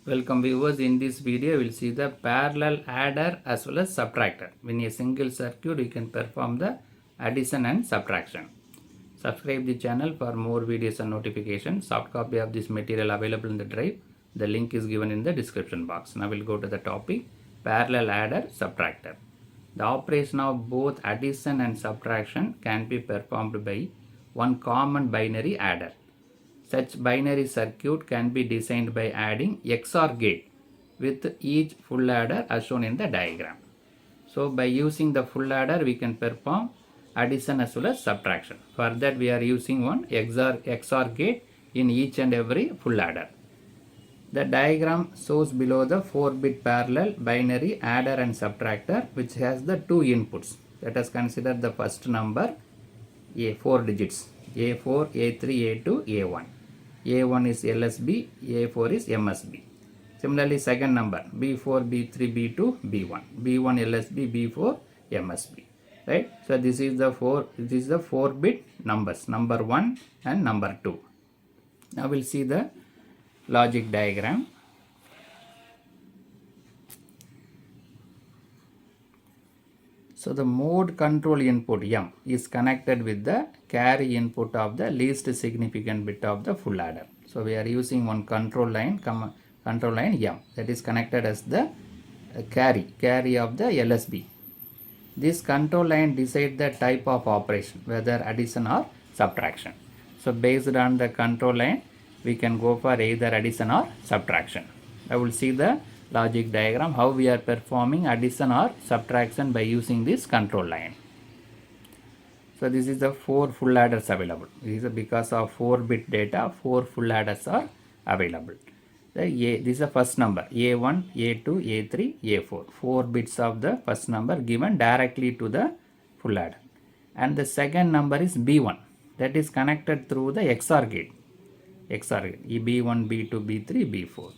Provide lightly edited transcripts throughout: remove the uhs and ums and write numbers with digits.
Welcome viewers. In this video we will see the parallel adder as well as subtractor. In a single circuit you can perform the addition and subtraction. Subscribe the channel for more videos and notifications. Soft copy of this material available in the drive. The link is given in the description box. Now we'll go to the topic parallel adder subtractor. The operation of both addition and subtraction can be performed by one common binary adder. Such binary circuit can be designed by adding XOR gate with each full adder as shown in the diagram. So by using the full adder we can perform addition as well as subtraction. For that we are using one XOR gate in each and every full adder. The diagram shows below the 4-bit parallel binary adder and subtractor which has the two inputs. Let us consider the first number A4 digits A4, A3, A2, A1. A1 is LSB, A4 is MSB. Similarly, second number B4, B3, B2, B1. B1 LSB, B4 MSB. Right? So this is the 4-bit numbers, number 1 and number 2. Now we'll see the logic diagram. So the mode control input M is connected with the carry input of the least significant bit of the full adder. So we are using one control line M that is connected as the carry of the LSB. This control line decides the type of operation, whether addition or subtraction. So based on the control line we can go for either addition or subtraction. I will see the logic diagram how we are performing addition or subtraction by using this control line. So this is the 4 full adders available. This is because of 4-bit data, 4 full adders are available. This is the first number A1, A2, A3, A4. 4 bits of the first number given directly to the full adder. And the second number is B1 that is connected through the XOR gate. B1, B2, B3, B4.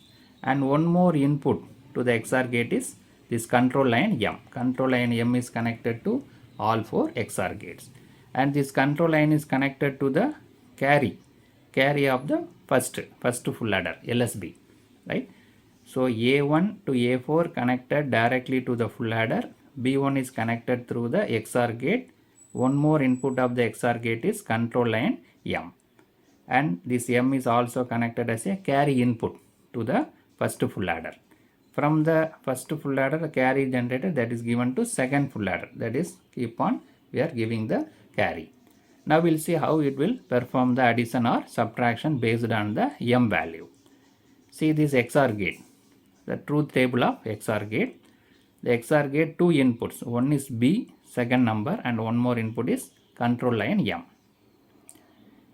And one more input to the XOR gate is this control line M. Control line M is connected to all 4 XOR gates. And this control line is connected to the carry of the first full adder LSB. Right? So A1 to A4 connected directly to the full adder. B1 is connected through the XOR gate. One more input of the XOR gate is control line M. And this M is also connected as a carry input to the first full adder. From the first full adder the carry generated that is given to second full adder, that is keep on we are giving the carry. Now we will see how it will perform the addition or subtraction based on the M value. See this XOR gate, the truth table of XOR gate. The XOR gate 2 inputs, one is B second number and one more input is control line M.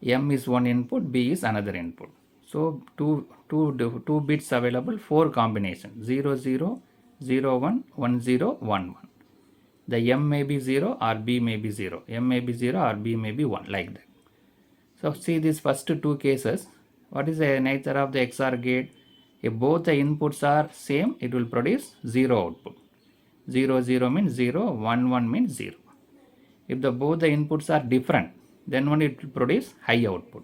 M is one input, B is another input. So two bits available, 4 combinations 0 0 0 1 1 0 1 1. The M may be 0 or B may be 0. M may be 0 or B may be 1, like that. So see these first 2 cases. What is the nature of the XOR gate? If both the inputs are same, it will produce 0 output. 0 0 means 0, 1 1 means 0. If both the inputs are different, then only it will produce high output.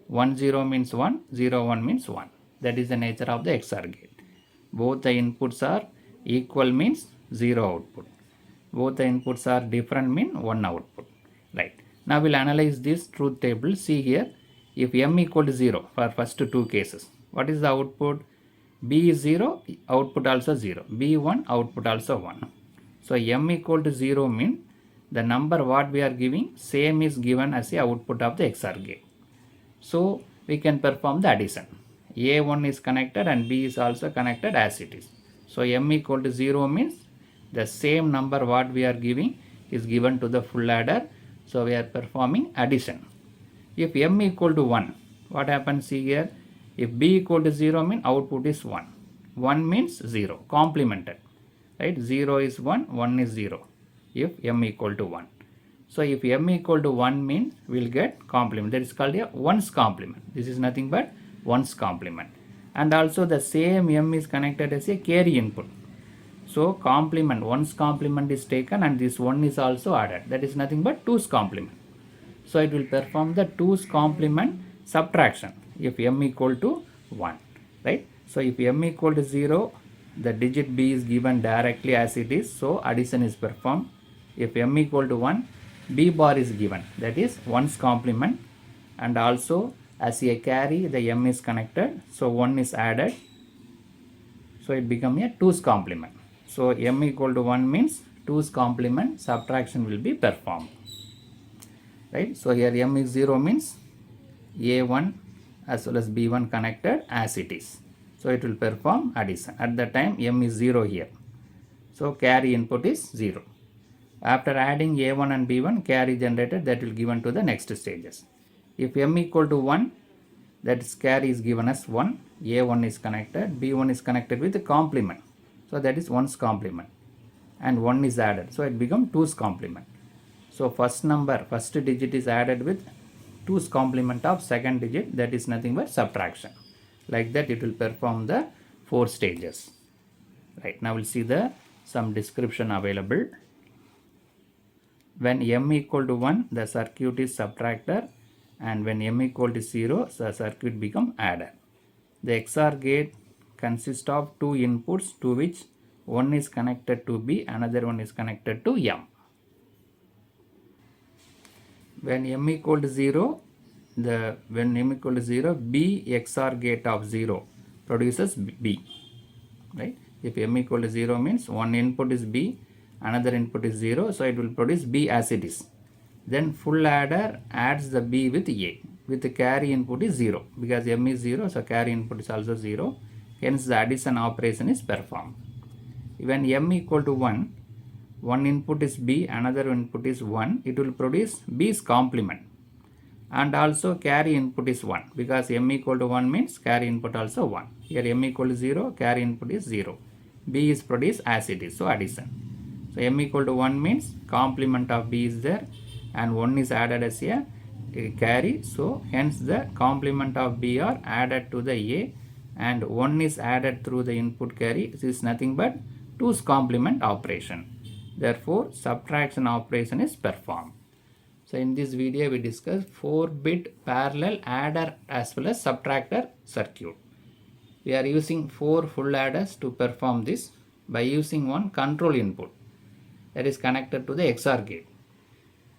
1 0 means 1, 0 1 means 1. That is the nature of the XOR gate. Both the inputs are equal means 0 output. Both the inputs are different mean 1 output. Right. Now we'll analyze this truth table. See here, if M equal to 0 for first 2 cases, what is the output? B is 0, output also 0. B 1, output also 1. So M equal to 0 means the number what we are giving same is given as the output of the XOR gate. So we can perform the addition. A1 is connected and B is also connected as it is. So M equal to 0 means the same number what we are giving is given to the full adder. So we are performing addition. If M equal to 1, what happens here? If B equal to 0 means output is 1. 1 means 0, complemented. Right? 0 is 1, 1 is 0. If M equal to 1. So if M equal to 1 means we will get complement. That is called a 1's complement. This is nothing but 1's complement. And also the same M is connected as a carry input. So complement, 1's complement is taken and this 1 is also added. That is nothing but 2's complement. So it will perform the 2's complement subtraction if M equal to 1. Right? So if m equal to 0, the digit b is given directly as it is, so addition is performed. If m equal to 1, b bar is given, that is 1's complement, and also as a carry the m is connected, so 1 is added, so it becomes a 2's complement. So m equal to 1 means 2's complement subtraction will be performed, right? So here m is 0 means a1 as well as b1 connected as it is, so it will perform addition. At the time m is 0 here, so carry input is 0. After adding a1 and b1, carry generated, that will given to the next stages. If m equal to 1, that is carry is given as 1, a1 is connected, b1 is connected with the complement, so that is 1's complement, and 1 is added, so it becomes 2's complement. So first digit is added with 2's complement of second digit, that is nothing but subtraction. Like that it will perform the 4 stages. Right, now we'll see the some description available. When m equal to 1, the circuit is subtractor, and when m equal to 0, the circuit become adder. The XOR gate consists of 2 inputs, to which one is connected to B, another one is connected to M. When m equal to 0, B XOR gate of 0 produces B, right? If m equal to 0 means one input is B, another input is 0, so it will produce B as it is. Then full adder adds the B with A, with the carry input is 0, because m is 0, so carry input is also 0, hence the addition operation is performed. When m equal to 1, one input is B, another input is 1, it will produce B's complement, and also carry input is 1, because m equal to 1 means carry input also 1. Here m equal to 0, carry input is 0, B is produced as it is, so addition. So m equal to 1 means complement of B is there, and 1 is added as a carry, so hence the complement of B are added to the A, and 1 is added through the input carry. This is nothing but 2's complement operation. Therefore subtraction operation is performed. So in this video we discussed 4-bit parallel adder as well as subtractor circuit. We are using 4 full adders to perform this by using one control input that is connected to the XOR gate.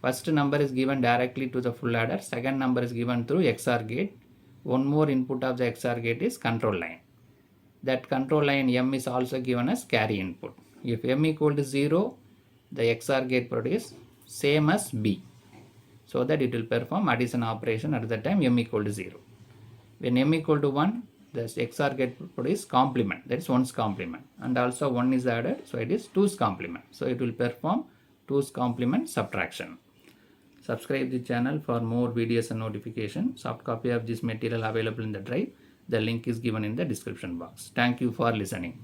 First number is given directly to the full adder, second number is given through XOR gate. One more input of the XOR gate is control line. That control line M is also given as carry input. If M equal to 0, the XOR gate produce same as B, so that it will perform addition operation at the time M equal to 0. When M equal to 1, the XOR gate produce complement, that is 1's complement, and also 1 is added, so it is 2's complement. So it will perform 2's complement subtraction. Subscribe the channel for more videos and notification. Soft copy of this material available in the drive. The link is given in the description box. Thank you for listening.